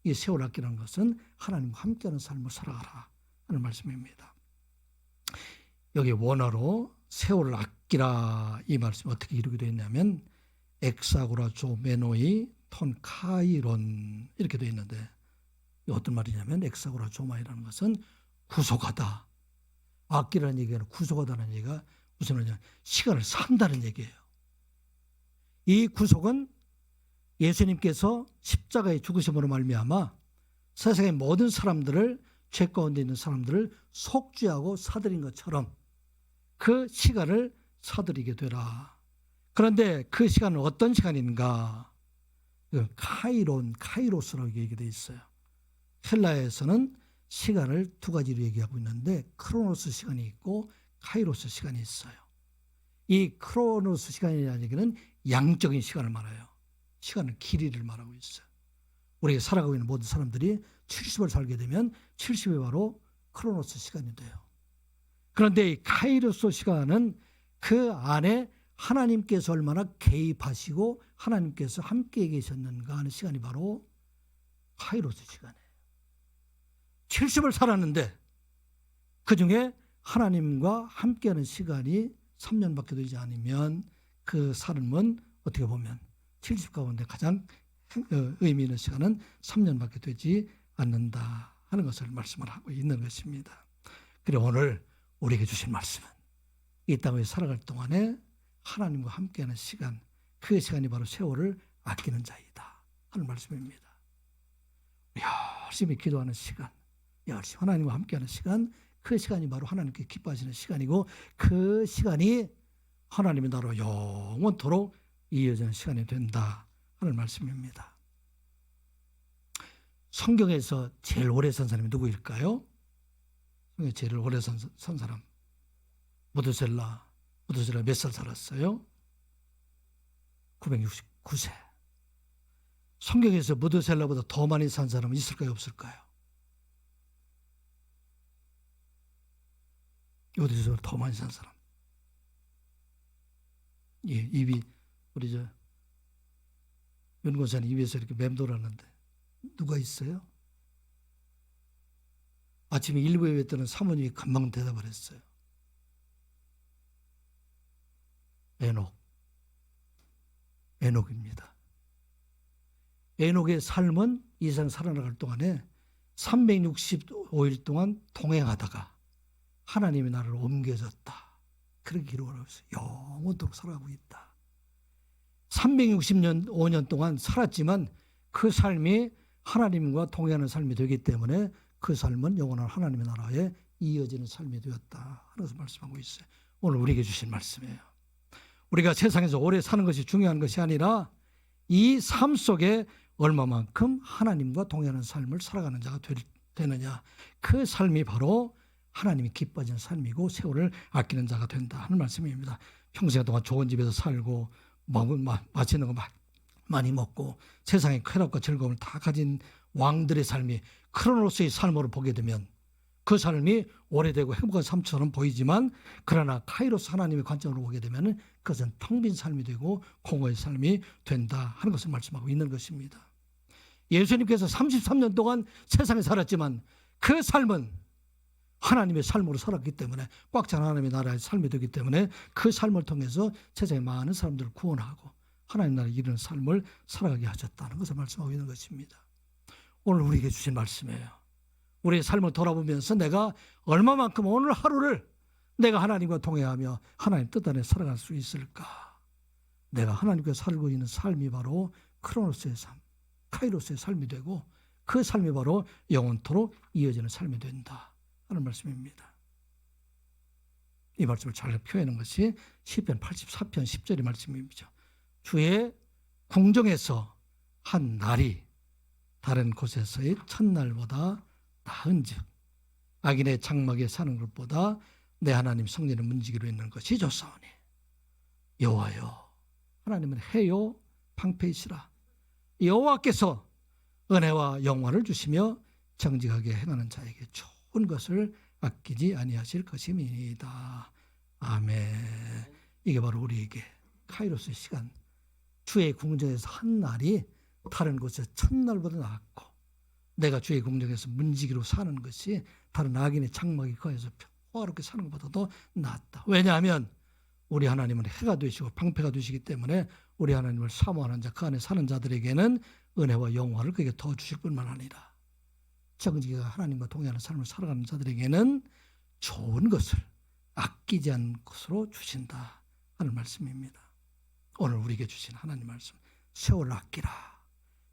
이 세월 아끼라는 것은 하나님과 함께하는 삶을 살아가라 하는 말씀입니다. 여기 원어로 세월을 아끼라 이 말씀이 어떻게 이루게 되어 있냐면 엑사고라 조메노이 톤 카이론 이렇게 되어 있는데 어떤 말이냐면 엑사고라 조마이라는 것은 구속하다. 아끼라는 얘기는 구속하다는 얘기가 무슨 말이냐 시간을 산다는 얘기예요. 이 구속은 예수님께서 십자가에 죽으심으로 말미암아 세상의 모든 사람들을 죄 가운데 있는 사람들을 속죄하고 사들인 것처럼 그 시간을 사들이게 되라. 그런데 그 시간은 어떤 시간인가? 카이로스라고 얘기되어 있어요. 헬라에서는 시간을 두 가지로 얘기하고 있는데 크로노스 시간이 있고 카이로스 시간이 있어요. 이 크로노스 시간이라는 얘기는 양적인 시간을 말해요. 시간은 길이를 말하고 있어요. 우리가 살아가고 있는 모든 사람들이 70을 살게 되면 70이 바로 크로노스 시간이 돼요. 그런데 이 카이로스 시간은 그 안에 하나님께서 얼마나 개입하시고 하나님께서 함께 계셨는가 하는 시간이 바로 카이로스 시간이에요. 70을 살았는데 그중에 하나님과 함께하는 시간이 3년밖에 되지 않으면 그 삶은 어떻게 보면 70 가운데 가장 의미 있는 시간은 3년밖에 되지 않는다 하는 것을 말씀을 하고 있는 것입니다. 그리고 오늘 우리에게 주신 말씀은 이 땅에 살아갈 동안에 하나님과 함께하는 시간, 그 시간이 바로 세월을 아끼는 자이다 하는 말씀입니다. 열심히 기도하는 시간, 열심히 하나님과 함께하는 시간, 그 시간이 바로 하나님께 기뻐하시는 시간이고 그 시간이 하나님의 나라로 영원토록 이어지는 시간이 된다 하는 말씀입니다. 성경에서 제일 오래 산 사람이 누구일까요? 성경에 제일 오래 산 사람 무드셀라 몇 살 살았어요? 969세. 성경에서 무드셀라보다 더 많이 산 사람은 있을까요? 없을까요? 어디서 더 많이 산 사람? 예, 입이 우리 연구사님 입에서 이렇게 맴돌았는데 누가 있어요? 아침에 일부에 했더니 사모님이 금방 대답을 했어요. 에녹입니다. 에녹의 삶은 이 세상 살아나갈 동안에 365일 동안 동행하다가 하나님의 나라를 옮겨졌다. 그렇게 기록을 하고 있어요. 영원토록 살아가고 있다. 365년 동안 살았지만 그 삶이 하나님과 동행하는 삶이 되기 때문에 그 삶은 영원한 하나님의 나라에 이어지는 삶이 되었다 하는 것을 말씀하고 있어요. 오늘 우리에게 주신 말씀이에요. 우리가 세상에서 오래 사는 것이 중요한 것이 아니라 이 삶 속에 얼마만큼 하나님과 동행하는 삶을 살아가는 자가 되느냐. 그 삶이 바로 하나님이 기뻐하시는 삶이고 세월을 아끼는 자가 된다 하는 말씀입니다. 평생 동안 좋은 집에서 살고 맛있는 거 많이 먹고 세상의 쾌락과 즐거움을 다 가진 왕들의 삶이 크로노스의 삶으로 보게 되면 그 삶이 오래되고 행복한 삶처럼 보이지만 그러나 카이로스 하나님의 관점으로 보게 되면 그것은 텅 빈 삶이 되고 공허의 삶이 된다 하는 것을 말씀하고 있는 것입니다. 예수님께서 33년 동안 세상에 살았지만 그 삶은 하나님의 삶으로 살았기 때문에 꽉 찬 하나님의 나라의 삶이 되기 때문에 그 삶을 통해서 세상의 많은 사람들을 구원하고 하나님 나라에 이르는 삶을 살아가게 하셨다는 것을 말씀하고 있는 것입니다. 오늘 우리에게 주신 말씀이에요. 우리의 삶을 돌아보면서 내가 얼마만큼 오늘 하루를 내가 하나님과 동행하며 하나님 뜻 안에 살아갈 수 있을까? 내가 하나님과 살고 있는 삶이 바로 크로노스의 삶, 카이로스의 삶이 되고 그 삶이 바로 영원토록 이어지는 삶이 된다 하는 말씀입니다. 이 말씀을 잘 표현한 것이 시편 84편 10절의 말씀입니다. 주의 궁정에서 한 날이 다른 곳에서의 첫날보다 나은즉 악인의 장막에 사는 것보다 내 하나님 성전을 문지기로 있는 것이 좋사오니 여호와여 하나님은 해요 방패이시라. 여호와께서 은혜와 영광을 주시며 정직하게 행하는 자에게 좋은 것을 아끼지 아니하실 것임이니이다. 아멘. 이게 바로 우리에게 카이로스 시간, 주의 궁정에서 한 날이 다른 곳에서 첫날보다 낫고, 내가 주의 궁정에서 문지기로 사는 것이 다른 악인의 장막이 거해서 평화롭게 사는 것보다도 낫다. 왜냐하면 우리 하나님은 해가 되시고 방패가 되시기 때문에 우리 하나님을 사모하는 자, 그 안에 사는 자들에게는 은혜와 영화를 그에게 더 주실 뿐만 아니라 정직하게 하나님과 동행하는 삶을 살아가는 자들에게는 좋은 것을 아끼지 않은 것으로 주신다 하는 말씀입니다. 오늘 우리에게 주신 하나님 말씀, 세월을 아끼라,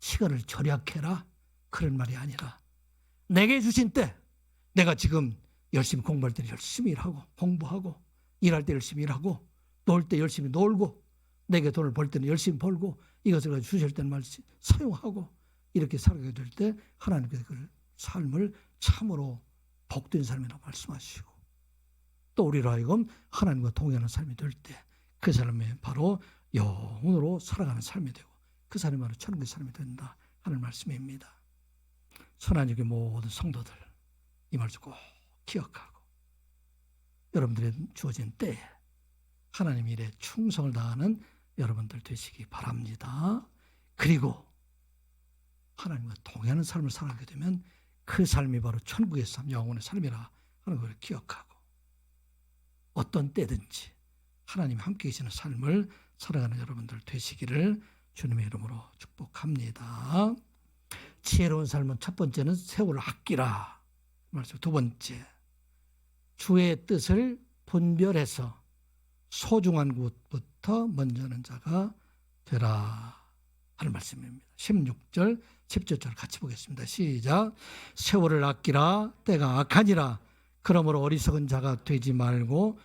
시간을 절약해라, 그런 말이 아니라 내게 주신 때, 내가 지금 열심히 공부할 때는 열심히 일하고 공부하고, 일할 때 열심히 일하고, 놀 때 열심히 놀고, 내게 돈을 벌 때는 열심히 벌고, 이것을 가지고 주실 때는 말 사용하고, 이렇게 살아가게 될 때 하나님께서 그 삶을 참으로 복된 삶이라고 말씀하시고, 또 우리로 하여금 하나님과 동행하는 삶이 될 때 그 삶이 바로 영원으로 살아가는 삶이 되고, 그 삶이 바로 천국의 삶이 된다 하는 말씀입니다. 선한역의 모든 성도들, 이 말씀 꼭 기억하고 여러분들의 주어진 때에 하나님 일에 충성을 다하는 여러분들 되시기 바랍니다. 그리고 하나님과 동행하는 삶을 살아가게 되면 그 삶이 바로 천국의 삶, 영원의 삶이라 하는 걸 기억하고, 어떤 때든지 하나님이 함께 계시는 삶을 살아가는 여러분들 되시기를 주님의 이름으로 축복합니다. 지혜로운 삶은 첫 번째는 세월을 아끼라 말씀. 두 번째, 주의 뜻을 분별해서 소중한 곳부터 먼저 하는 자가 되라 하는 말씀입니다. 16절, 17절 같이 보겠습니다. 시작. 세월을 아끼라, 때가 악하니라. 그러므로 어리석은 자가 되지 말고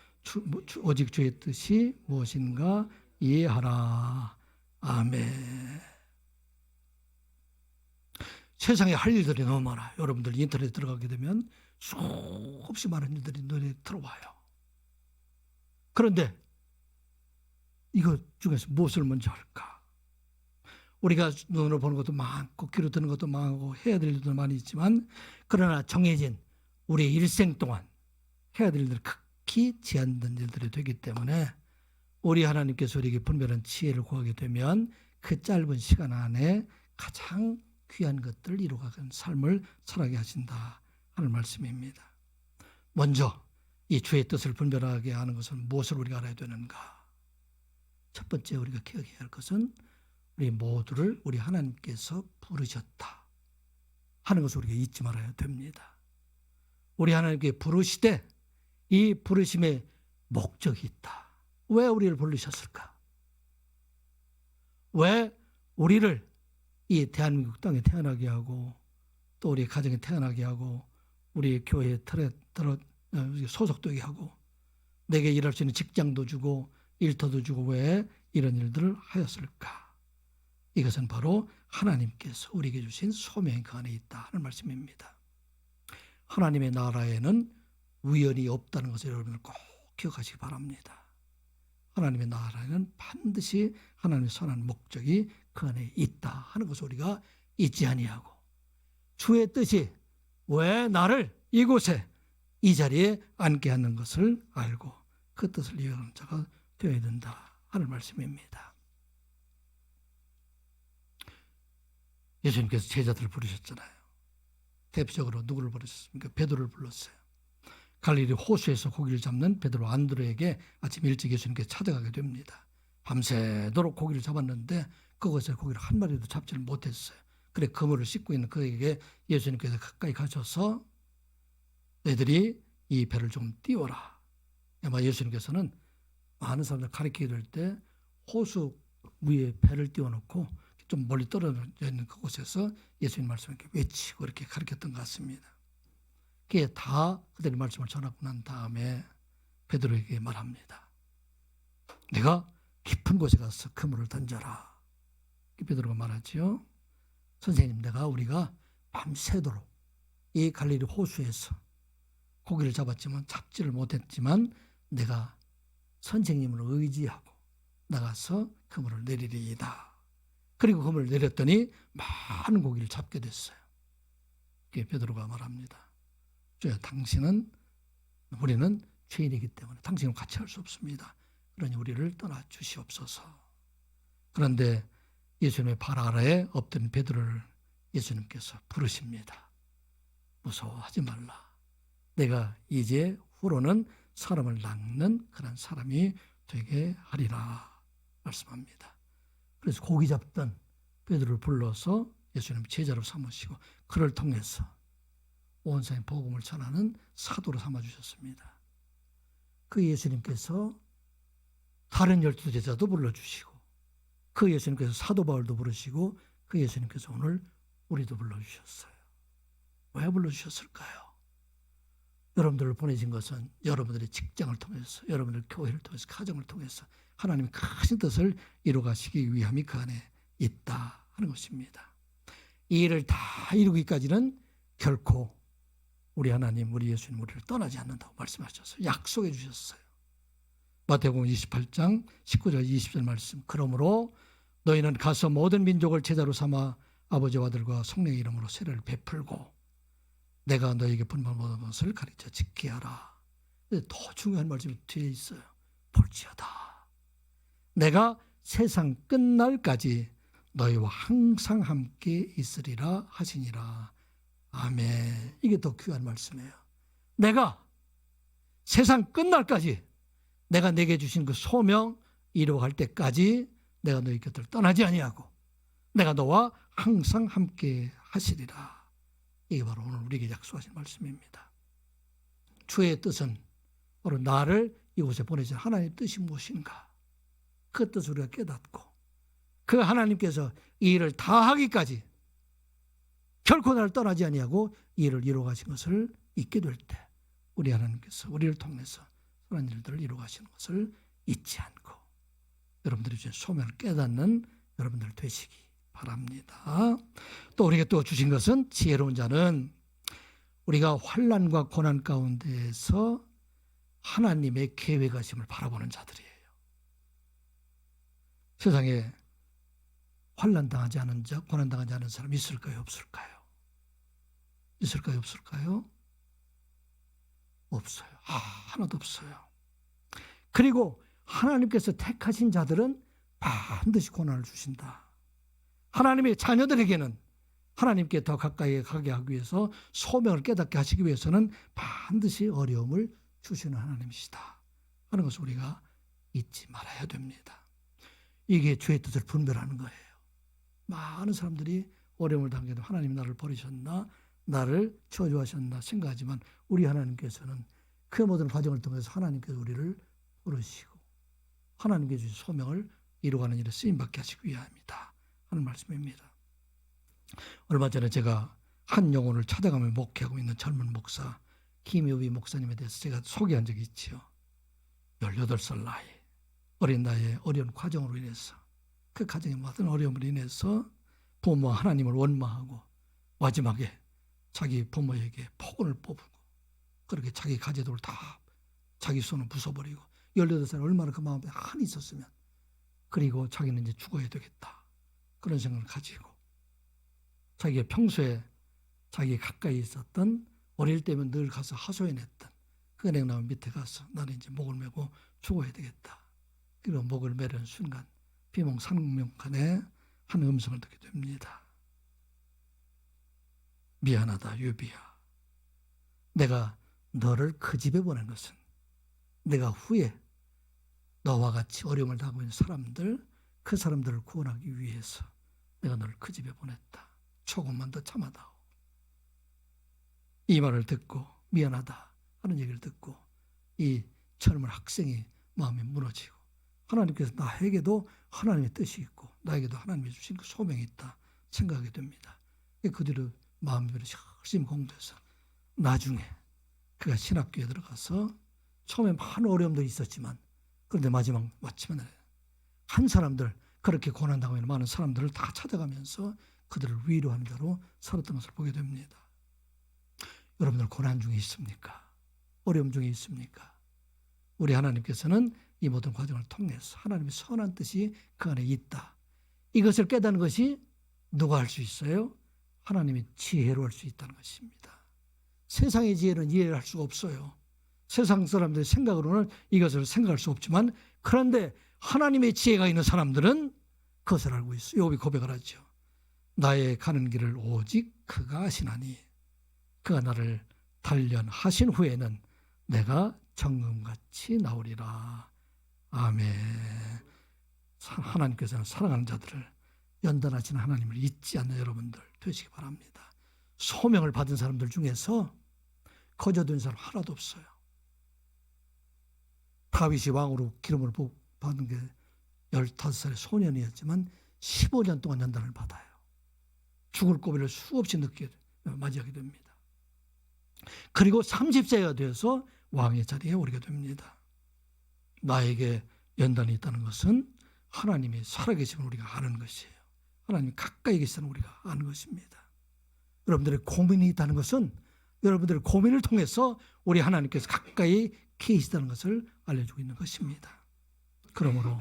오직 주의 뜻이 무엇인가 이해하라. 아멘. 세상에 할 일들이 너무 많아요. 여러분들 인터넷에 들어가게 되면 수없이 많은 일들이 눈에 들어와요. 그런데 이것 중에서 무엇을 먼저 할까? 우리가 눈으로 보는 것도 많고 귀로 듣는 것도 많고 해야 될 일도 많이 있지만, 그러나 정해진 우리의 일생 동안 해야 될 일들이 극히 제한된 일들이 되기 때문에 우리 하나님께서 우리에게 분별한 지혜를 구하게 되면 그 짧은 시간 안에 가장 귀한 것들을 이루어가는 삶을 살아가게 하신다 하는 말씀입니다. 먼저 이 주의 뜻을 분별하게 하는 것은 무엇을 우리가 알아야 되는가? 첫 번째 우리가 기억해야 할 것은 우리 모두를 우리 하나님께서 부르셨다 하는 것을 우리가 잊지 말아야 됩니다. 우리 하나님께 부르시되 이 부르심에 목적이 있다. 왜 우리를 부르셨을까? 왜 우리를 이 대한민국 땅에 태어나게 하고, 또 우리 가정에 태어나게 하고, 우리 교회에 소속되게 하고, 내게 일할 수 있는 직장도 주고 일터도 주고, 왜 이런 일들을 하였을까? 이것은 바로 하나님께서 우리에게 주신 소명이 그 안에 있다 하는 말씀입니다. 하나님의 나라에는 우연이 없다는 것을 여러분들 꼭 기억하시기 바랍니다. 하나님의 나라에는 반드시 하나님의 선한 목적이 그 안에 있다 하는 것을 우리가 잊지 아니하고, 주의 뜻이 왜 나를 이곳에 이 자리에 앉게 하는 것을 알고 그 뜻을 이해하는 자가 되어야 된다 하는 말씀입니다. 예수님께서 제자들을 부르셨잖아요. 대표적으로 누구를 부르셨습니까? 베드로를 불렀어요. 갈릴리 호수에서 고기를 잡는 베드로 안드레에게 아침 일찍 예수님께서 찾아가게 됩니다. 밤새도록 고기를 잡았는데 그곳에 고기를 한 마리도 잡지를 못했어요. 그래 그물을 씻고 있는 그에게 예수님께서 가까이 가셔서 너희들이 이 배를 좀 띄워라. 아마 예수님께서는 많은 사람들 가르치게 될 때 호수 위에 배를 띄워놓고 좀 멀리 떨어져 있는 그곳에서 예수님 말씀을 이렇게 외치고 이렇게 가르쳤던 것 같습니다. 그게 다 그들의 말씀을 전하고 난 다음에 베드로에게 말합니다. 내가 깊은 곳에 가서 그물을 던져라. 베드로가 말하죠. 선생님, 우리가 밤새도록 이 갈릴리 호수에서 고기를 잡았지만 잡지를 못했지만 내가 선생님을 의지하고 나가서 그물을 내리리이다. 그리고 그물을 내렸더니 많은 고기를 잡게 됐어요. 그게 베드로가 말합니다. 주여, 우리는 죄인이기 때문에 당신과 같이 할 수 없습니다. 그러니 우리를 떠나 주시옵소서. 그런데 예수님의 발 아래에 엎드린 베드로를 예수님께서 부르십니다. 무서워하지 말라. 내가 이제 후로는 사람을 낚는 그런 사람이 되게 하리라 말씀합니다. 그래서 고기 잡던 베드로를 불러서 예수님 제자로 삼으시고 그를 통해서 온 세상에 복음을 전하는 사도로 삼아주셨습니다. 그 예수님께서 다른 12 제자도 불러주시고 그 예수님께서 사도 바울도 부르시고 그 예수님께서 오늘 우리도 불러주셨어요. 왜 불러주셨을까요? 여러분들을 보내신 것은 여러분들의 직장을 통해서, 여러분들 교회를 통해서, 가정을 통해서 하나님의 크신 뜻을 이루어가시기 위함이 그 안에 있다 하는 것입니다. 이 일을 다 이루기까지는 결코 우리 하나님, 우리 예수님 우리를 떠나지 않는다고 말씀하셨어요. 약속해 주셨어요. 마태복음 28장 19절 20절 말씀. 그러므로 너희는 가서 모든 민족을 제자로 삼아 아버지와 아들과 성령의 이름으로 세례를 베풀고 내가 너희에게 분부한 모든 것을 가르쳐 지키게 하라. 더 중요한 말씀이 뒤에 있어요. 볼지어다 내가 세상 끝날까지 너희와 항상 함께 있으리라 하시니라. 아멘. 이게 더 귀한 말씀이에요. 내가 세상 끝날까지 내가 내게 주신 그 소명 이루어갈 때까지 내가 너희 곁을 떠나지 아니하고 내가 너와 항상 함께 하시리라. 이게 바로 오늘 우리에게 약속하신 말씀입니다. 주의 뜻은 바로 나를 이곳에 보내신 하나님의 뜻이 무엇인가? 그 뜻을 우리가 깨닫고 그 하나님께서 이 일을 다 하기까지 결코 나를 떠나지 아니하고 이 일을 이루어가신 것을 잊게 될 때 우리 하나님께서 우리를 통해서 선한 일들을 이루어가시는 것을 잊지 않고 여러분들이 주신 소명을 깨닫는 여러분들 되시기 바랍니다. 또 우리에게 또 주신 것은 지혜로운 자는 우리가 환난과 고난 가운데에서 하나님의 계획하심을 바라보는 자들이에요. 세상에 환난 당하지 않은 자, 고난 당하지 않은 사람 있을까요? 없을까요? 있을까요? 없을까요? 없어요. 하나도 없어요. 그리고 하나님께서 택하신 자들은 반드시 고난을 주신다. 하나님의 자녀들에게는 하나님께 더 가까이 가게 하기 위해서 소명을 깨닫게 하시기 위해서는 반드시 어려움을 주시는 하나님이시다 하는 것을 우리가 잊지 말아야 됩니다. 이게 주의 뜻을 분별하는 거예요. 많은 사람들이 어려움을 당해도 하나님 나를 버리셨나, 나를 저주하셨나 생각하지만 우리 하나님께서는 그 모든 과정을 통해서 하나님께서 우리를 부르시고 하나님께 주신 소명을 이루어가는 일에 쓰임받게 하시기 위함이다 하는 말씀입니다. 얼마 전에 제가 한 영혼을 찾아가며 목회하고 있는 젊은 목사 김효비 목사님에 대해서 제가 소개한 적이 있지요. 18살 나이, 어린 나이에 어려운 과정으로 인해서 그 가정에 모든 어려움으로 인해서 부모와 하나님을 원망하고 마지막에 자기 부모에게 폭언을 뽑고 그렇게 자기 가재도를 다 자기 손을 부숴버리고 18살 얼마나 그 마음에 한이 있었으면 그리고 자기는 이제 죽어야 되겠다 그런 생각을 가지고 자기가 평소에 자기 가까이 있었던 어릴 때면 늘 가서 하소연했던 그 은행나무 밑에 가서 나는 이제 목을 메고 죽어야 되겠다. 그리고 목을 매는 순간 비몽사몽간에 한 음성을 듣게 됩니다. 미안하다 유비야. 내가 너를 그 집에 보낸 것은 내가 후에 너와 같이 어려움을 당하고 있는 사람들 그 사람들을 구원하기 위해서 내가 너를 그 집에 보냈다. 조금만 더 참아다오. 이 말을 듣고 미안하다 하는 얘기를 듣고 이 젊은 학생이 마음이 무너지고 하나님께서 나에게도 하나님의 뜻이 있고 나에게도 하나님이 주신 그 소명이 있다 생각하게 됩니다. 그 뒤로 마음이 열심히 공부해서 나중에 그가 신학교에 들어가서 처음에 많은 어려움도 있었지만 그런데 마침내 한 사람들 그렇게 고난당하고 있는 많은 사람들을 다 찾아가면서 그들을 위로하는 자로 살았던 것을 보게 됩니다. 여러분들 고난 중에 있습니까? 어려움 중에 있습니까? 우리 하나님께서는 이 모든 과정을 통해서 하나님의 선한 뜻이 그 안에 있다. 이것을 깨닫는 것이 누가 할 수 있어요? 하나님의 지혜로 할 수 있다는 것입니다. 세상의 지혜는 이해를 할 수가 없어요. 세상 사람들의 생각으로는 이것을 생각할 수 없지만, 그런데 하나님의 지혜가 있는 사람들은 그것을 알고 있어요. 욥이 고백을 하죠. 나의 가는 길을 오직 그가 아시나니 그가 나를 단련하신 후에는 내가 정금같이 나오리라. 아멘. 하나님께서는 사랑하는 자들을, 연단하시는 하나님을 잊지 않는 여러분들 되시기 바랍니다. 소명을 받은 사람들 중에서 거저된 사람 하나도 없어요. 다윗이 왕으로 기름을 받은 게 15살의 소년이었지만 15년 동안 연단을 받아요. 죽을 고비를 수없이 맞이하게 됩니다. 그리고 30세가 되어서 왕의 자리에 오르게 됩니다. 나에게 연단이 있다는 것은 하나님이 살아계심을 우리가 아는 것이에요. 하나님이 가까이 계시다는 우리가 아는 것입니다. 여러분들의 고민이 있다는 것은 여러분들의 고민을 통해서 우리 하나님께서 가까이 계시다는 것을 알려주고 있는 것입니다. 그러므로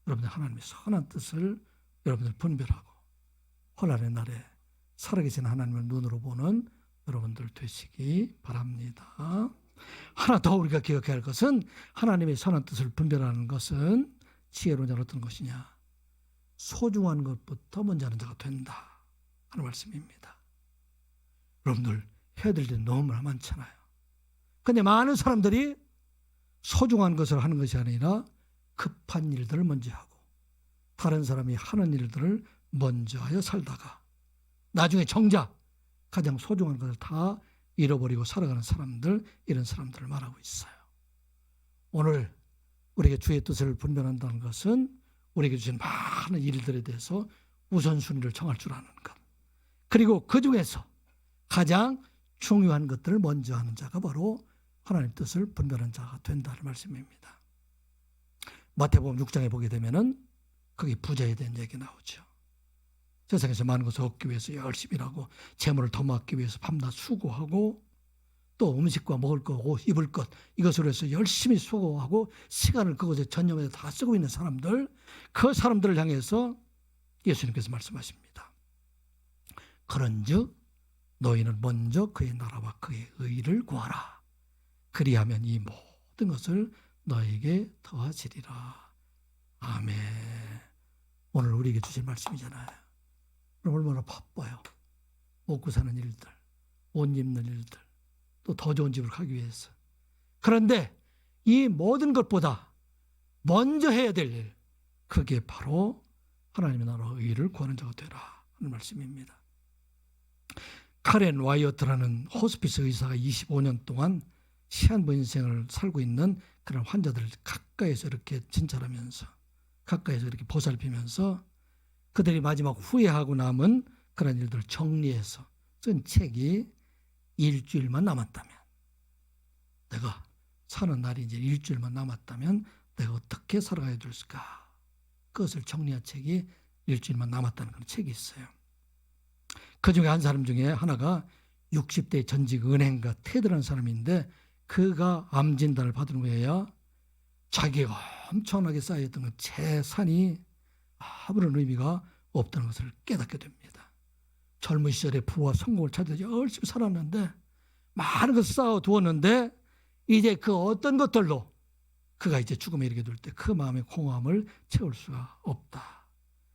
여러분들 하나님의 선한 뜻을 여러분들 분별하고 혼란의 날에 살아계신 하나님을 눈으로 보는 여러분들 되시기 바랍니다. 하나 더 우리가 기억해야 할 것은, 하나님의 선한 뜻을 분별하는 것은 지혜로운 자는 어떤 것이냐? 소중한 것부터 먼저 하는 자가 된다 하는 말씀입니다. 여러분들 해야 될 일이 너무 많잖아요. 그런데 많은 사람들이 소중한 것을 하는 것이 아니라 급한 일들을 먼저 하고 다른 사람이 하는 일들을 먼저 하여 살다가 나중에 정작 가장 소중한 것을 다 잃어버리고 살아가는 사람들, 이런 사람들을 말하고 있어요. 오늘 우리에게 주의 뜻을 분별한다는 것은 우리에게 주신 많은 일들에 대해서 우선순위를 정할 줄 아는 것, 그리고 그 중에서 가장 중요한 것들을 먼저 하는 자가 바로 하나님 뜻을 분별하는 자가 된다는 말씀입니다. 마태복음 6장에 보게 되면은 거기 부자에 대한 얘기 나오죠. 세상에서 많은 것을 얻기 위해서 열심히 일하고 재물을 더 모으기 위해서 밤낮 수고하고 또 음식과 먹을 것, 옷, 입을 것, 이것으로 해서 열심히 수고하고 시간을 그것에 전념해서 다 쓰고 있는 사람들, 그 사람들을 향해서 예수님께서 말씀하십니다. 그런즉 너희는 먼저 그의 나라와 그의 의를 구하라. 그리하면 이 모든 것을 너에게 더하시리라. 아멘. 오늘 우리에게 주신 말씀이잖아요. 얼마나 바빠요. 먹고 사는 일들, 옷 입는 일들, 또 더 좋은 집을 가기 위해서. 그런데 이 모든 것보다 먼저 해야 될 일, 그게 바로 하나님의 나라와 의를 구하는 자가 되라 하는 말씀입니다. 카렌 와이어트라는 호스피스 의사가 25년 동안 시한부 인생을 살고 있는 그런 환자들을 가까이서 이렇게 진찰하면서, 가까이서 이렇게 보살피면서 그들이 마지막 후회하고 남은 그런 일들을 정리해서 쓴 책이 일주일만 남았다면, 내가 사는 날이 이제 일주일만 남았다면 내가 어떻게 살아가야 될까? 그것을 정리한 책이 일주일만 남았다는 그런 책이 있어요. 그 중에 한 사람 중에 하나가 60대 전직 은행가 테드라는 사람인데, 그가 암 진단을 받은 후에야 자기가 엄청나게 쌓여있던 그 재산이 아무런 의미가 없다는 것을 깨닫게 됩니다. 젊은 시절에 부와 성공을 찾아서 열심히 살았는데, 많은 것을 쌓아두었는데, 이제 그 어떤 것들로 그가 이제 죽음에 이르게 될 때 그 마음의 공허함을 채울 수가 없다.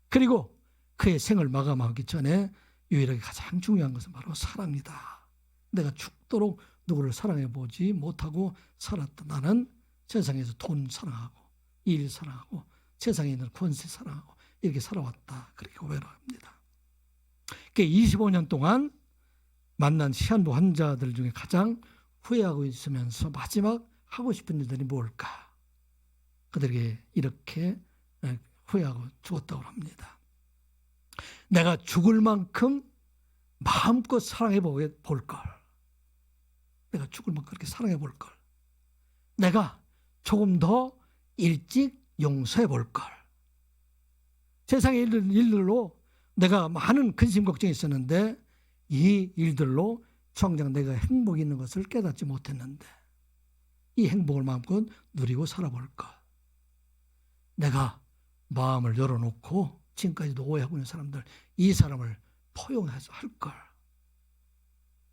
그리고 그의 생을 마감하기 전에 유일하게 가장 중요한 것은 바로 사랑이다. 내가 죽도록 누구를 사랑해보지 못하고 살았다. 나는 세상에서 돈 사랑하고 일 사랑하고 세상에 있는 권세 사랑하고 이렇게 살아왔다. 그렇게 고백을 합니다. 25년 동안 만난 시한부 환자들 중에 가장 후회하고 있으면서 마지막 하고 싶은 일들이 뭘까? 그들에게 이렇게 후회하고 죽었다고 합니다. 내가 죽을 만큼 마음껏 사랑해 볼 걸. 내가 죽을 만큼 그렇게 사랑해 볼 걸. 내가 조금 더 일찍 용서해 볼 걸. 세상의 일들로 내가 많은 근심 걱정이 있었는데 이 일들로 정작 내가 행복이 있는 것을 깨닫지 못했는데 이 행복을 마음껏 누리고 살아볼까? 내가 마음을 열어놓고 지금까지도 오해하고 있는 사람들, 이 사람을 포용해서 할걸.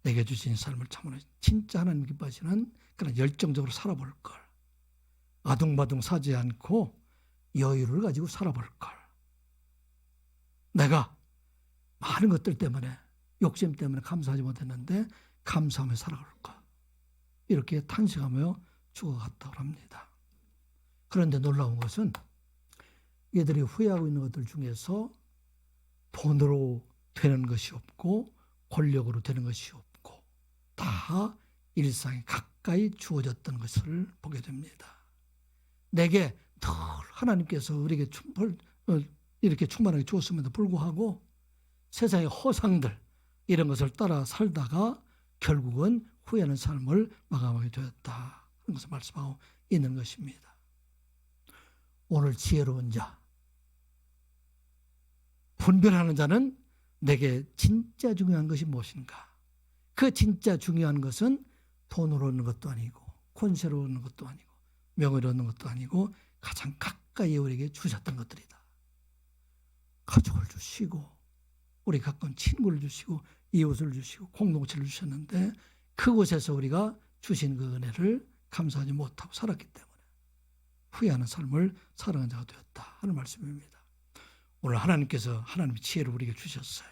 내게 주신 삶을 참으로 진짜 하나님 기뻐하시는 그런 열정적으로 살아볼걸. 아둥바둥 사지 않고 여유를 가지고 살아볼걸. 내가 많은 것들 때문에, 욕심 때문에 감사하지 못했는데 감사하며 살아볼까. 이렇게 탄식하며 죽어갔다고 합니다. 그런데 놀라운 것은 얘들이 후회하고 있는 것들 중에서 돈으로 되는 것이 없고 권력으로 되는 것이 없고 다 일상에 가까이 주어졌던 것을 보게 됩니다. 내게 늘 하나님께서 우리에게 이렇게 충만하게 주었음에도 불구하고 세상의 허상들 이런 것을 따라 살다가 결국은 후회하는 삶을 마감하게 되었다. 그런 것을 말씀하고 있는 것입니다. 오늘 지혜로운 자, 분별하는 자는 내게 진짜 중요한 것이 무엇인가? 그 진짜 중요한 것은 돈으로 얻는 것도 아니고 권세로 얻는 것도 아니고 명예로 얻는 것도 아니고 가장 가까이 우리에게 주셨던 것들이다. 가족을 주시고 우리 가까운 친구를 주시고 이웃을 주시고 공동체를 주셨는데 그곳에서 우리가 주신 그 은혜를 감사하지 못하고 살았기 때문에 후회하는 삶을 살아가는 자가 되었다 하는 말씀입니다. 오늘 하나님께서 하나님의 지혜를 우리에게 주셨어요.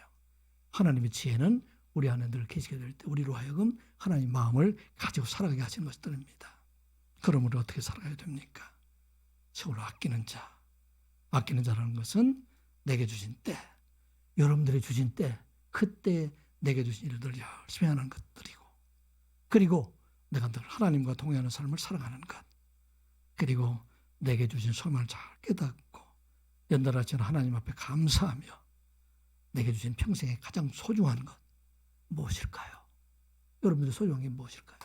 하나님의 지혜는 우리 안에 늘 계시게 될 때 우리로 하여금 하나님의 마음을 가지고 살아가게 하시는 것들입니다. 그럼 우리 어떻게 살아가야 됩니까? 서로 아끼는 자. 아끼는 자라는 것은 내게 주신 때, 여러분들이 주신 때, 그때 내게 주신 일들 열심히 하는 것들이고, 그리고 내가 늘 하나님과 동행하는 삶을 살아가는 것, 그리고 내게 주신 소망을 잘 깨닫고 연달아서 하나님 앞에 감사하며 내게 주신 평생에 가장 소중한 것 무엇일까요? 여러분들의 소중한 게 무엇일까요?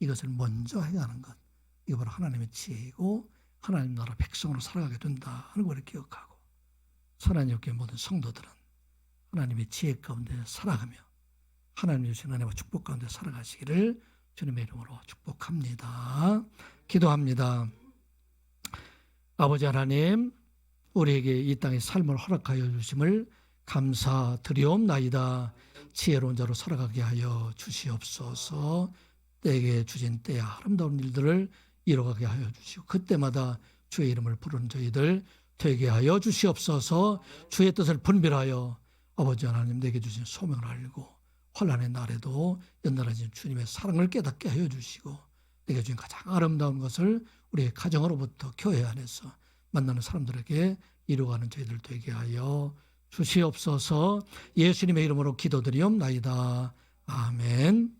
이것을 먼저 행하는 것, 이거 바로 하나님의 지혜이고 하나님 나라 백성으로 살아가게 된다 하는 것을 기억하고 하나님 교회 모든 성도들은 하나님의 지혜 가운데 살아가며 하나님의 주신 은혜와 축복 가운데 살아가시기를 주님의 이름으로 축복합니다. 기도합니다. 아버지 하나님, 우리에게 이 땅의 삶을 허락하여 주심을 감사드리옵나이다. 지혜로운 자로 살아가게 하여 주시옵소서. 때에 주신 때에 아름다운 일들을 이뤄가게 하여 주시고 그때마다 주의 이름을 부르는 저희들 되게 하여 주시옵소서. 주의 뜻을 분별하여 아버지 하나님 내게 주신 소명을 알고 환난의 날에도 연달아진 주님의 사랑을 깨닫게 하여 주시고 내게 주신 가장 아름다운 것을 우리의 가정으로부터 교회 안에서 만나는 사람들에게 이루어가는 저희들 되게 하여 주시옵소서. 예수님의 이름으로 기도드리옵나이다. 아멘.